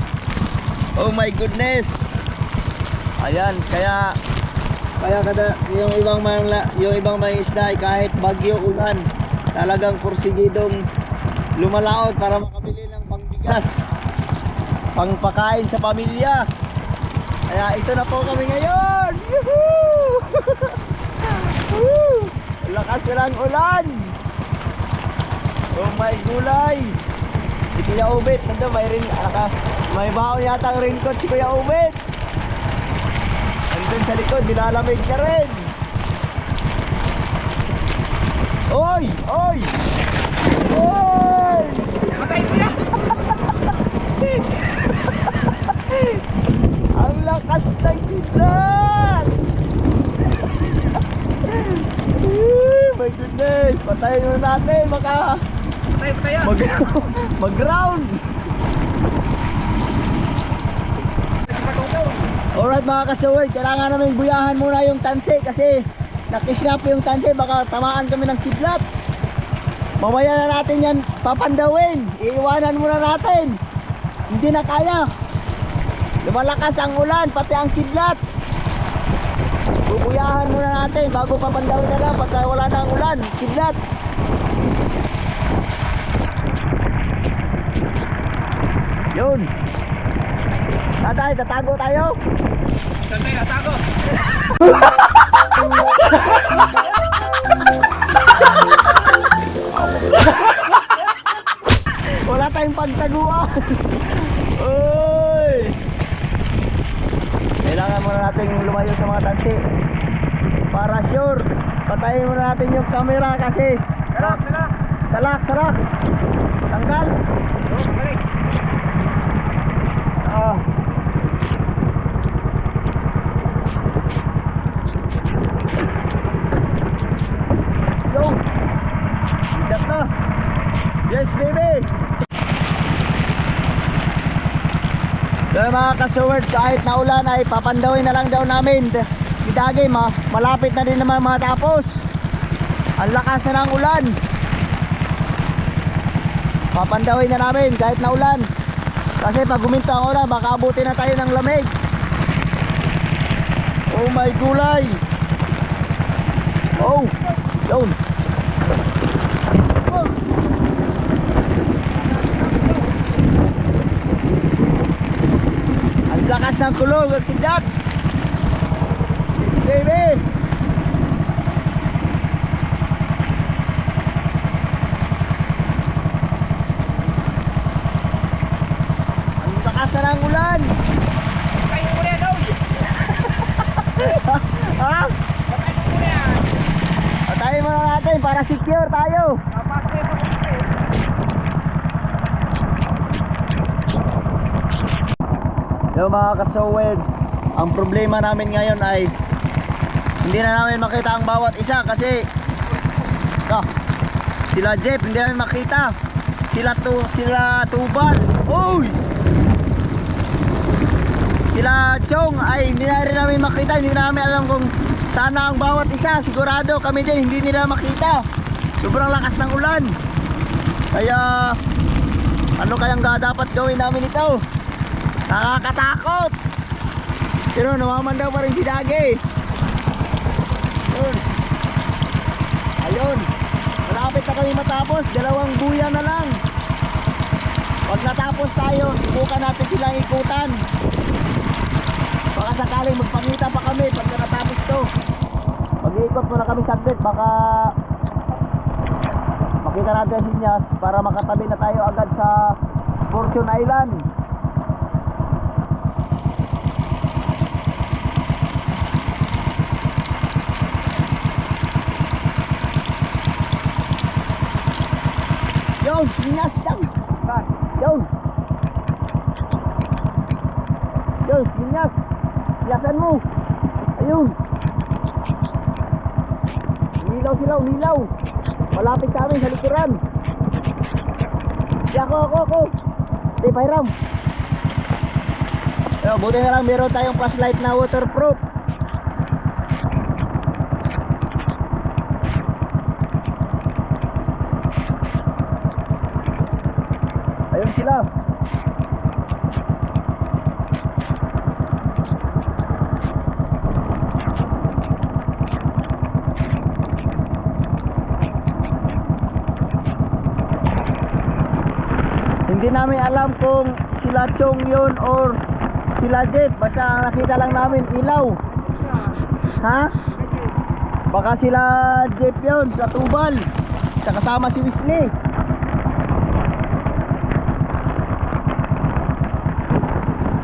Oh my goodness. Ayan, kaya kada yung ibang mga isda ay kahit bagyo ulan, talagang porsigidong lumalaot para makabili ng pangbigas, pangpakain sa pamilya. Kaya ito na po kami ngayon. Yuhuu! Lakas na ng ulan. Oh my gulay. Si Kuya Ubit, nandun may baon yata ang raincoat si Kuya Ubit. Nandun sa likod, nilalamig na rin. Oy! Oy! Oy! Matay ko yan. Ang lakas ng kidlat. My goodness, patayin mo natin, baka Patay yan. mag-ground. Alright mga kasaward, kailangan namin buyahan muna yung tansi kasi nakisnap yung tansi, baka tamaan kami ng kidlat. Mamaya na natin yan papandawin, iiwanan muna natin. Hindi na kaya, lumalakas ang ulan, pati ang kidlat. Bubuyahan muna natin bago papandawin na lang pagka wala na ang ulan, kidlat. Yun. Tatay, tatago tayo. Saan tayo natago? Wala tayong pagtaguan. Uy! Kailangan muna natin lumayo sa mga tansi para sure. Patayin muna natin yung camera kasi salak. Tanggal. Balik. Go! Idat na! Yes baby! So mga kasuward, kahit naulan ay papandawin na lang daw namin. Idagi, malapit na din naman matapos. Ang lakas na ng ulan. Papandawin na namin kahit naulan. Kasi pag guminto ang ulan, baka abutin na tayo ng lamig. Oh my gulay! Oh! Yun. Oh. Ang lakas ng kulog, ang tigat. Yes, baby. Ang lakas na ng ulan. Kayo mo yan, Oy! Ha? Kayo mo yan! Patayin muna natin para secure tayo. Papasok kayo sa mga Yung mga kasowed, ang problema namin ngayon ay hindi na namin makita ang bawat isa kasi sila Jeff hindi namin makita, sila Tubal, uy, sila Chong ay hindi na rin namin makita. Hindi namin alam kung saan na ang bawat isa. Sigurado kami din hindi nila makita, sobrang lakas ng ulan. Kaya ano kayang dapat gawin namin ito? Nakakatakot. Pero nawaman daw pa rin si Dagi. Yun. Ayun. Malapit na kami matapos. 2 buya na lang. Pag natapos tayo, subukan natin silang ikutan. Baka sakaling magpangita pa kami pag natapos to. Mag-iikot muna kami saglit. Baka makita natin si Nyas para makatabi na tayo agad sa Fortune Island. Yun, Nyas daw. Yun. Yun, Nyas. Nyasan mo. Ayun. Umilaw sila, umilaw. Malapit sa amin sa likuran. Di ako. Di, Pairam. Pero buti na lang meron tayong flashlight na waterproof. Ayun sila. Hindi namin alam kung sila Chong yun or sila Jeff. Basta ang nakita lang namin ilaw. Ha? Baka sila Jeff yun sa Tubal. Sa kasama si Wesley.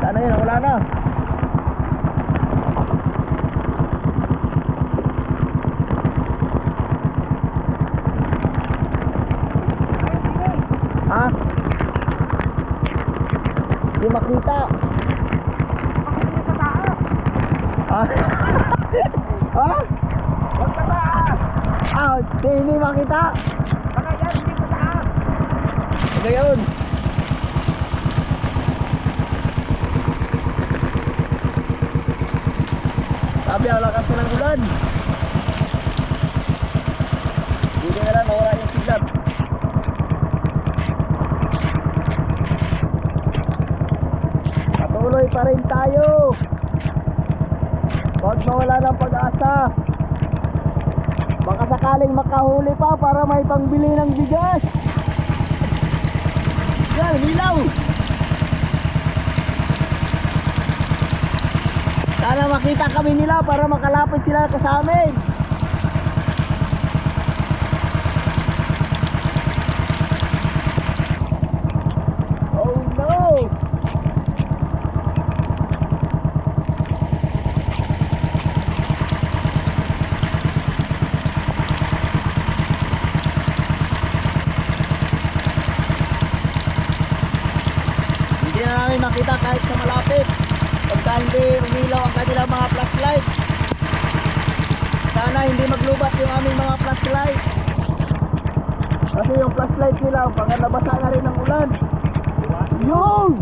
Sana yun, wala na. Ha? Hindi makita. Ha? Ha? Huwag sa taas! Hindi makita. Baka yan, hindi sa taas! Ngayon. Sabi ang lakas na ng ulan. Hindi na lang mawala yung signal. Patuloy pa rin tayo. Huwag mawala ng pag-asa. Baka sakaling makahuli pa para may pangbili ng bigas. Yan, hilaw. Sana makita kami nila para makalapit sila sa amin. Oh no! Hindi na namin makita kahit sa malapit. Pagka hindi umilaw ang kanilang mga flashlight. Sana hindi maglubat yung aming mga flashlight. Kasi yung flashlight nila baka nabasa na rin ng ulan. Yun!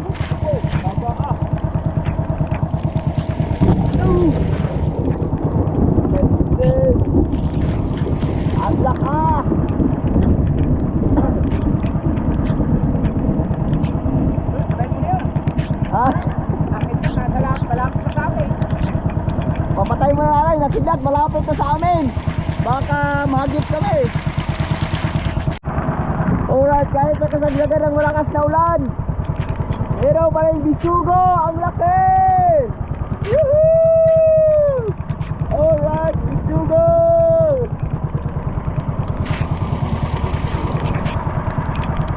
Ang lakas! Ha? Papatay mo na lang, nakidat, malapit na sa amin. Baka mahagip kami. Alright, kahit nakasaglagan ng malakas na ulan, pero pa rin bisugo, ang laki! Woohoo! Alright, bisugo!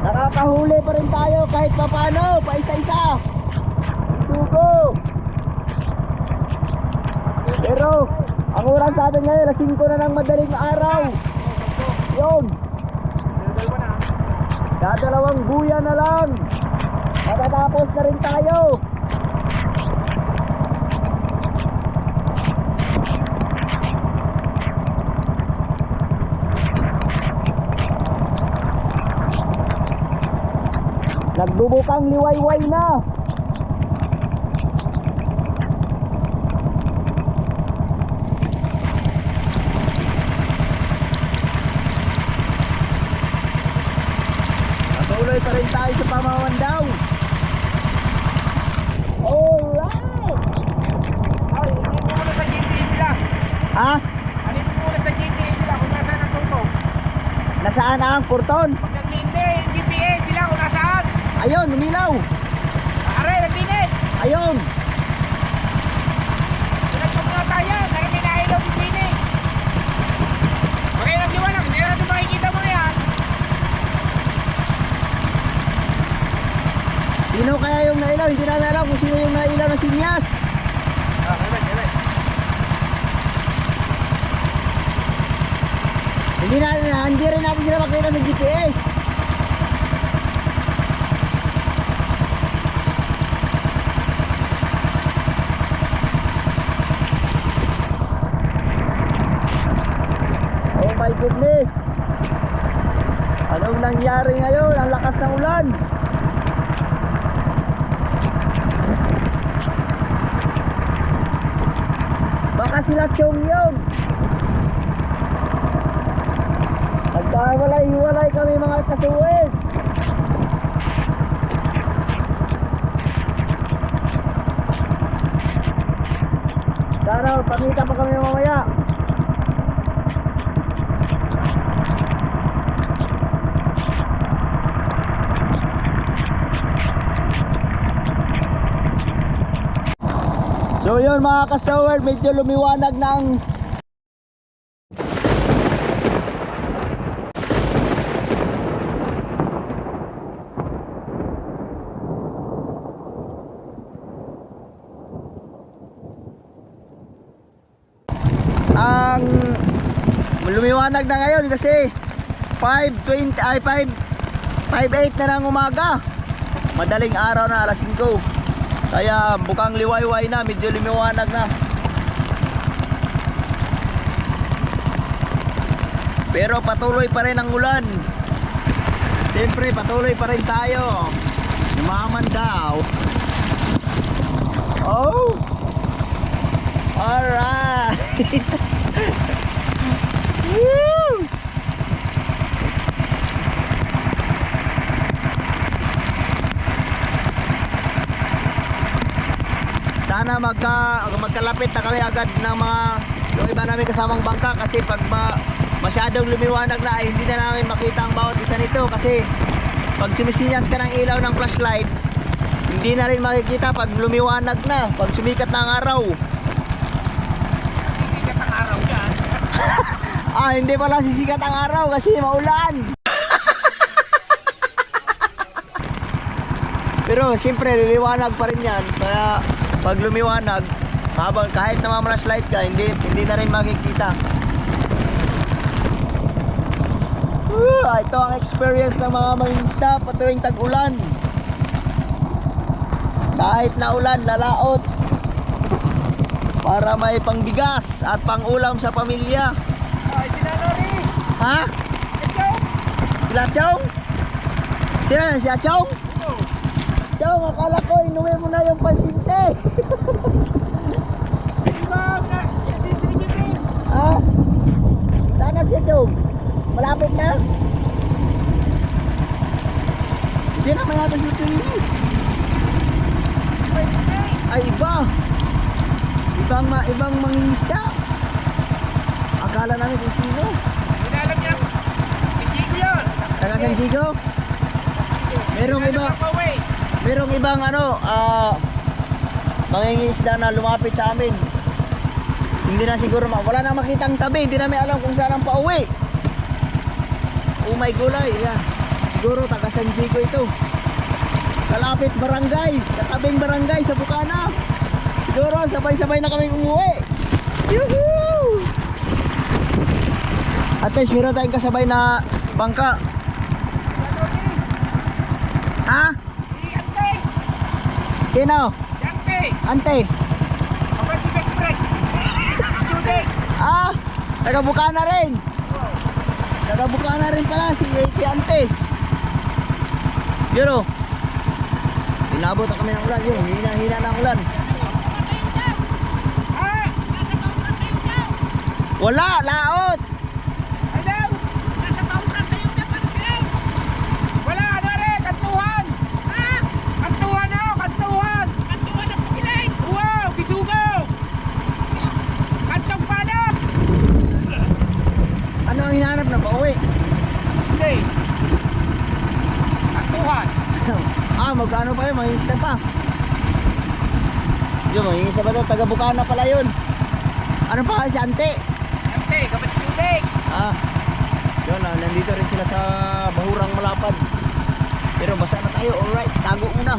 Nakakahuli pa rin tayo kahit papano, pa isa-isa. Bisugo! Pero, ang oras sa atin ngayon, alas 5 na ng madaling araw. Yun. Dadalawang buya na lang. Matatapos na rin tayo. Nagbubukang liwayway na. Patuloy pa rin tayo sa pamamandaw. Alright! Ay, hindi mo muna sa GPS sila. Ha? Alin mo muna sa GPS sila kung nasaan ang tutok. Nasaan ang kurton? Pag naglindi, GPS sila kung nasaan. Ayun, lumilaw. Aray, naglinit. Ayun. Pinagpag muna tayo. Dahil may nailaw si Pini. Okay, nagliwanag. Hindi na natin makikita mo yan. Sino kaya yung nailaw? Hindi namin alam kung sino yung nailaw na sinyas. Kailan. Hindi rin natin sila makita sa GPS. Oh my goodness. Anong nangyari ngayon? Ang lakas ng ulan. Baka sila Chong yun. Nagkawalay-hiwalay kami mga kasuwid. Sana pamita pa kami mamaya. So yun mga kasaward, medyo lumiwanag na ang lumiwanag na ngayon kasi 5:20 ay 5:08 na ng umaga. Madaling araw na, alas 5. Kaya bukang liwayway na, medyo lumiwanag na. Pero patuloy pa rin ang ulan. Siyempre patuloy pa rin tayo. Lumamandaw. Oh! Alright! Woo! Sana magkalapit na kami agad ng mga yung iba namin kasamang bangka kasi pag masyadong lumiwanag na ay hindi na namin makita ang bawat isa nito kasi pag sinisinyas ka ng ilaw ng flashlight hindi na rin makikita pag lumiwanag na, pag sumikat na ang araw. Sisikat ang araw dyan. Hindi pala sisikat ang araw kasi maulan. Pero siyempre liliwanag pa rin yan. Kaya pag lumiwanag, habang kahit namamalaslide ka, hindi na rin makikita. Ito ang experience ng mga mangingisda patuwing tag-ulan. Kahit na ulan, lalaot para may pangbigas at pangulam sa pamilya. Ay, sinanori. Ha? Ikaw? Sila Chong? Sino yan? Si Chong? Chong, akala ko inuwi mo na yung pansinte. Ha? Saan na si Chong? Malapit na? Hindi na mayabang si Chong. Ay, iba. Ibang mangingisda. Akala pangalan namin kung sino. Hindi alam niya. Si Jigo yun. Taga San Diego. Merong iba, merong ibang mangingisda na lumapit sa amin. Hindi na siguro, wala na makitang tabi, hindi namin alam kung saan ang pauwi. Oh my gulay, yeah. Siguro taga San Diego ito. Kalapit barangay, katabing barangay sa Bukana. Siguro sabay-sabay na kami umuwi. Yuhuu! At least meron tayong kasabay na bangka. Ha? Si Ante. Sino? Si Ante. Ante? Ako si best friend. Student. Ah! Taga Bukana rin. Taga Bukana rin pala si Ante. Yun o. Inabot na kami ng ulan. Yun, hina-hina ng ulan. Ah! Wala! Laot! Ano? Wala na rin. Kantuhan. Kantuhan ako. Kantuhan. Wow! Bisugaw. Kantong panap. Ano ang hinahanap na pauwi? Hindi. Kantuhan. Magkano pa yun? Mangingisda pa. Yun, mangingisda pa doon. Taga Bukana pala yun. Ano pa si Ante? Ante, kapat student. Yun, nandito rin sila sa Bahurang Malapad. Pero basa na tayo. Alright, tago muna.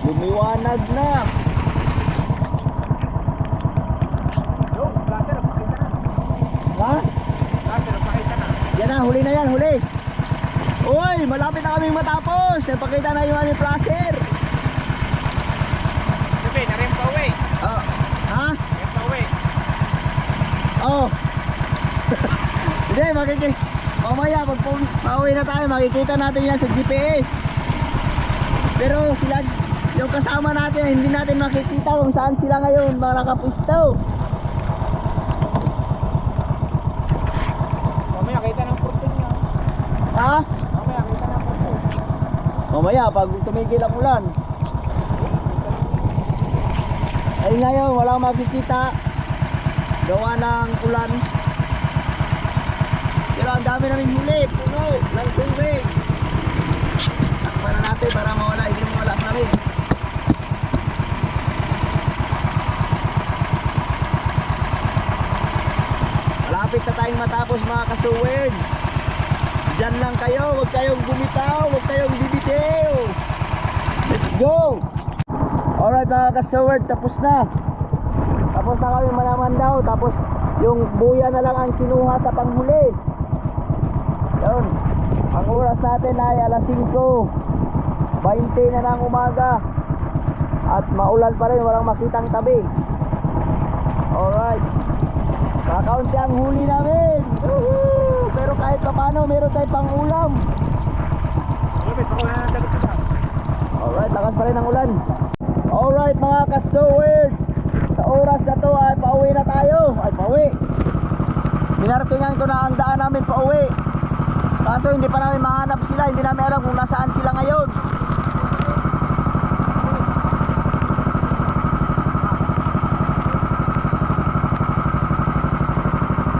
Lumiwanag na. Yo, laser, pakita na. Ha? Laser, pakita na. Yan na, huli na yan, huli. Uy, malapit na kaming matapos. Napakita na yung aming flasher. Sabi, narin pa uwi. Ha? Narin pa uwi. Oh. Hindi, mamaya pag pauwi na tayo, makikita natin yan sa GPS. Pero sila, yung kasama natin, hindi natin makikita kung saan sila ngayon, mga nakapwisto. Mamaya, kita ng porto niya. Ha? Mamaya, kita ng porto. Mamaya, pag tumigil ang ulan. Ay ngayon, walang makikita. Gawa ng ulan. Pero ang dami namin huli, puno, ng tubig. Takpan na natin para mawala, hindi mawala sa namin. Malapit na tayong matapos mga kasuwerd. Diyan lang kayo, huwag kayong bumitaw, huwag kayong bibitiw. Let's go! Alright mga kasuwerd, tapos na. Tapos na kami malaman daw, tapos yung buya na lang ang kinuha sa panghuli. Yun, ang oras natin ay alas 5:20 na ng umaga. At maulan pa rin, walang makitang tabi. Alright, kakaunti ang huli namin. Woohoo! Pero kahit pa paano, meron tayong pang ulam. Sabi, ako na nang dagat ka. Alright, lakas pa rin ang ulan. Alright mga ka-sowerd, sa oras na to ay pauwi na tayo. Ay pauwi. Minaratingan ko na ang daan namin pauwi. Kaso hindi pa namin mahanap sila, hindi namin alam kung nasaan sila ngayon.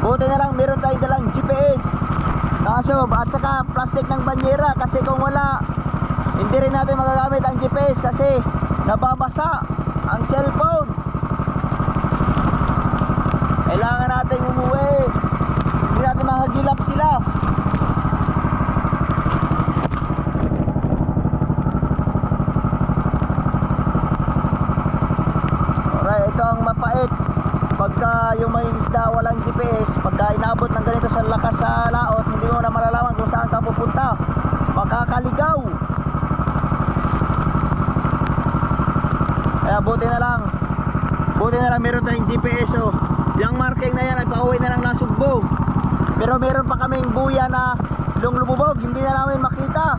Buti na lang meron tayo dalang GPS. Kaso at saka plastic ng banyera, kasi kung wala, hindi rin natin magagamit ang GPS kasi nababasa ang cellphone. Kailangan natin umuwi. Hindi natin makagilap sila. Alright, ito ang mapait. Pagka yung may isda walang GPS, pagka inabot ng ganito sa lakas sa laot, hindi mo na malalaman kung saan ka pupunta. Makakaligaw. Kaya buti na lang meron tayong GPS. Oh. Yung marking na yan ay pauwi na lang nasugbo. Pero meron pa kaming buya na lumubog, hindi na namin makita.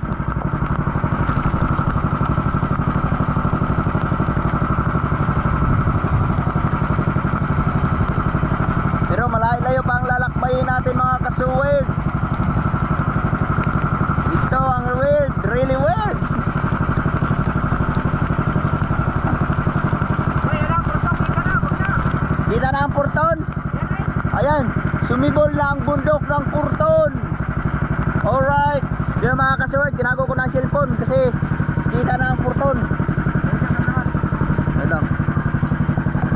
Pero malayo-layo pa ang lalakbayin natin mga kasuwerd. Sumibol na ang bundok ng Purton. Alright. Yung mga kasword, tinago ko na ang cellphone kasi kita na ang Purton. Wait lang.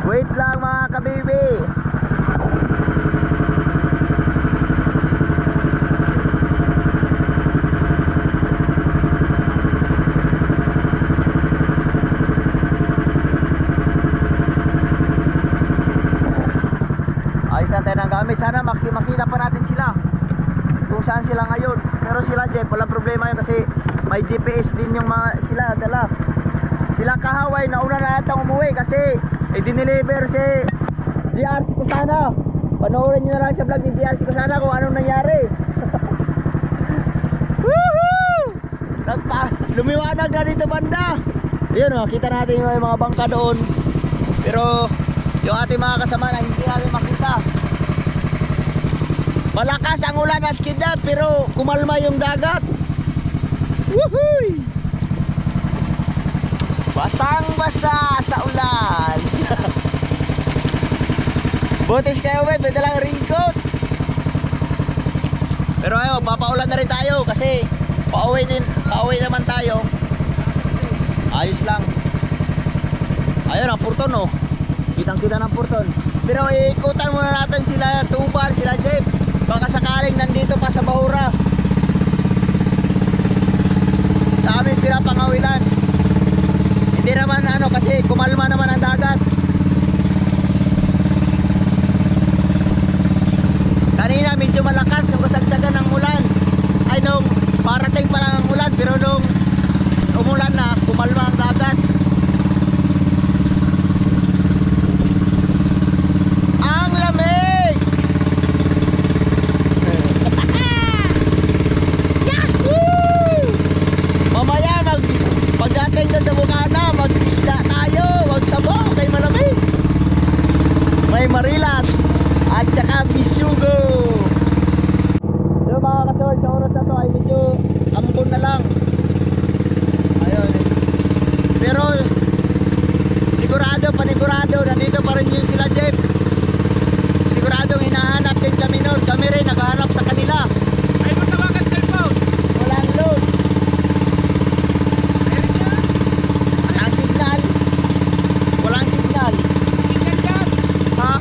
Wait lang mga kabibi. Ayos na tayo ng gamit. Sana makita pa natin sila kung saan sila ngayon. Pero sila Jeff, walang problema yun kasi may GPS din yung mga sila dala. Sila kahaway, nauna na natang umuwi kasi i-deliver si GRC Kusana. Panoorin nyo na lang sa vlog ni GRC Kusana kung anong nangyari. Woohoo! Lumiwanag na dito banda. Ayun, kita natin yung mga bangka doon. Pero yung ating mga kasama na hindi natin makita. Malakas ang ulan at kidlat pero kumalma yung dagat. Woohoo! Basang-basa sa ulan. Butis kayo bet, may dalang raincoat. Pero ayo, papaulan na rin tayo kasi pauwi naman tayo. Ayos lang. Ayun ang Purton oh. Kitang-kita ng Purton. Pero iikutan muna natin sila Tubar, sila Jeep. Baka sakaling nandito pa sa Bahura. Sa aming pinapangawilan. Hindi naman ano kasi kumalma naman ang dagat. Kanina medyo malakas nung kasagsagan ng ulan. Ay nung parating pa lang ang ulan pero nung umulan na kumalma ang dagat. Ang lamig! Yahoo! Mamaya pagdating doon sa Bukana, mag-isda tayo, magsabaw kay malamig. May marilat at saka bisugo. So mga kasawad, sa oras na to ay medyo ambon na lang. Ayun. Pero sigurado, panigurado, nandito pa rin yun sila Jeff. Siguradong hinahanap din kami noon. Kami rin naghahanap sa kanila. Ay mo tawagan sa cellphone. Walang load. Walang signal. Walang signal. Tingnan yan. Ha?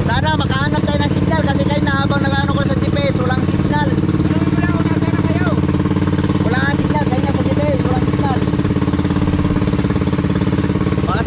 Sana makahanap tayo ng signal kasi kayo na habang nag-ano ko sa GPS, walang signal. Tanungin mo lang kung nasa na kayo. Wala nga signal, kayo na sa GPS, walang signal. Baka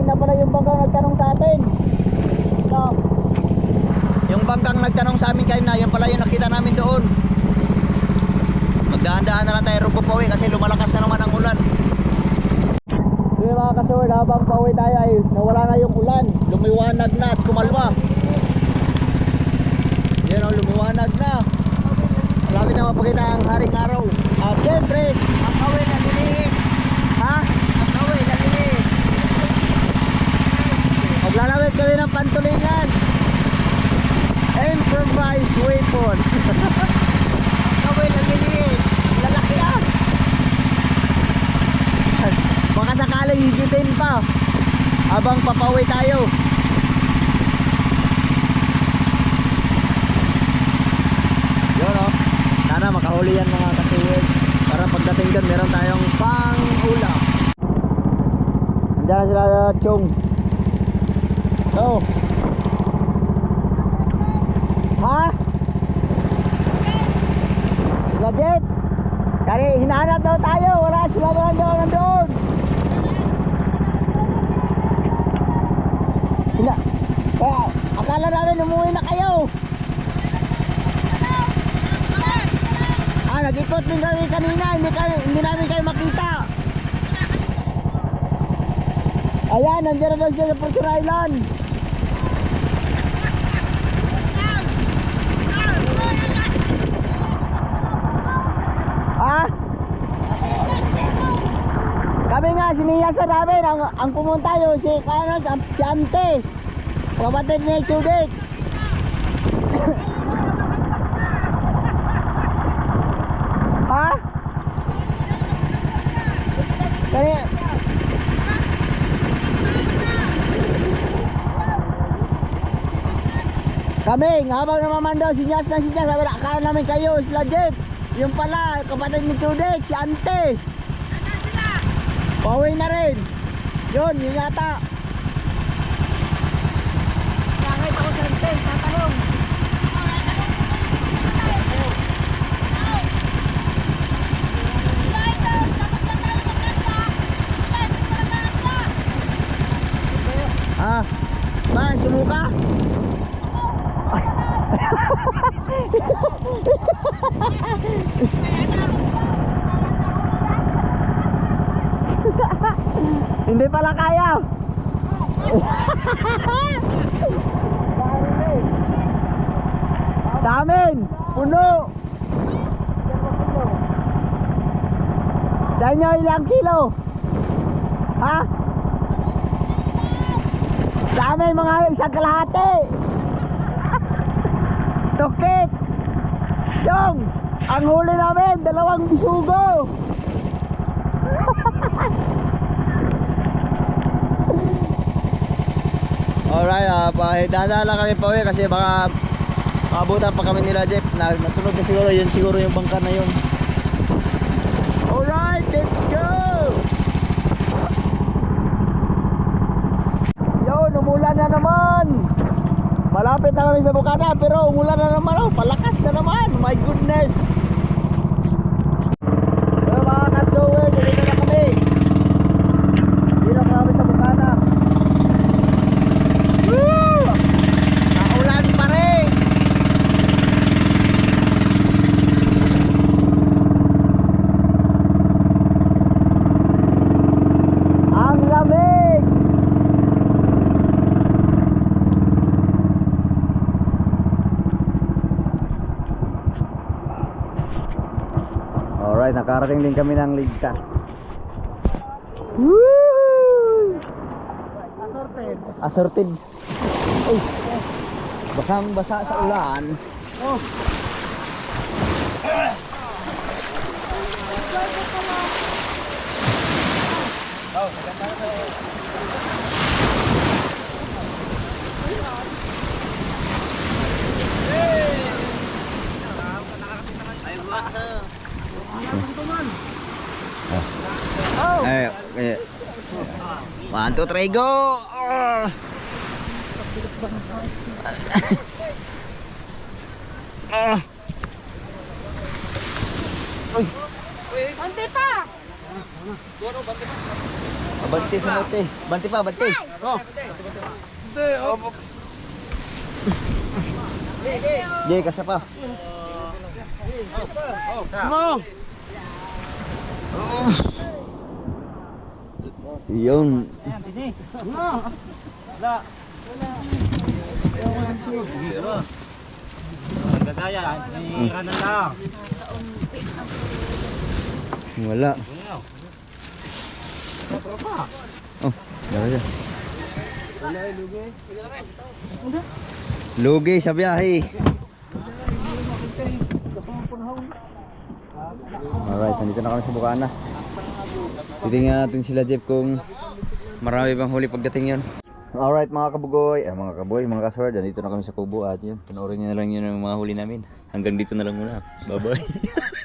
na pala yung bangkang nagtanong sa atin. Ito. Yung bangkang nagtanong sa amin kanina, yun pala yung nakita namin doon. Magdaan-daan na lang tayo rin pauwi kasi lumalakas na naman ang ulan. Sige mga kasaward, habang pauwi tayo ay nawala na yung ulan. Lumiwanag na at kumalma. Yan o, lumiwanag na. Malapit na mapakita ang haring araw. At syempre, ang kawil na dilihin. Ha? Ang kawil na dilihin. Maglalawit kami ng pantulingan. Improvised weapon. Ang kawil na dilihin. Lalaki na. Baka sakaling higitin pa habang papauwi tayo. Yun o. Sana makahuli yan mga kasuwid. Para pagdating doon meron tayong pang-ulam. Andiyan na sila Chong. Oh. Ha? Sila Jeff? Kaya hinahanap daw tayo. Wala sila doon. Kaya akala namin umuwi na kayo. Nag-ikot din kami kanina. Hindi namin kayo makita. Ayan, nandiyan na daw sila sa Fortune Island. Ha? Kami nga, siniyasan namin. Ang pumunta yun, si Ante. Kapatid ni Chudik. Ha? Kaya kami, habang namamandaw si Jas, sabi na, akala namin kayo, sila Jeff. Yung pala, kapatid ni Chudik, si Ante. Pauwi na rin. Yun yata. Kahit ako sa Ante, tatanong. Ba, sumuka? Hindi pala kaya. Sa amin, puno. Sa inyo ilang kilo? Ha? Sa amin mga 1.5. Tukit. Yung, ang huli namin 2 bisugo. Alright, dadaan lang kami pauwi kasi baka makabutan pa kami nila Jeff. Nasunod na siguro yung bangka na yun. Alright, let's go. Yun, umulan na naman. Malapit na kami sa Bukana pero umulan na naman. Oh, palakas na naman. My goodness. Pero mga katsuwer, dito na kami. Dito na kami sa Bukana. Woo! Naulan pa rin. Ang lamig. Alright, nakarating din kami ng ligtas. Woo! Assorted. Uy. Basang-basa sa ulan. Oh. Eh, 1, 2, 3, go! Konti pa. Banti sa mote. Banti pa, banti. Oh. Jay, kasa pa. Mo. Yun. Gagaya, iranan lang. Wala. Oh, dala dyan. Lugi sa biyahe. Alright, nandito na kami sa Bukana. Titingnan natin sila Jeff kung marami bang huli pagdating yun. Alright mga kabugoy, mga kasword, nandito na kami sa Kubo at yun, panoorin nyo na lang yun ang mga huli namin. Hanggang dito na lang muna. Bye bye.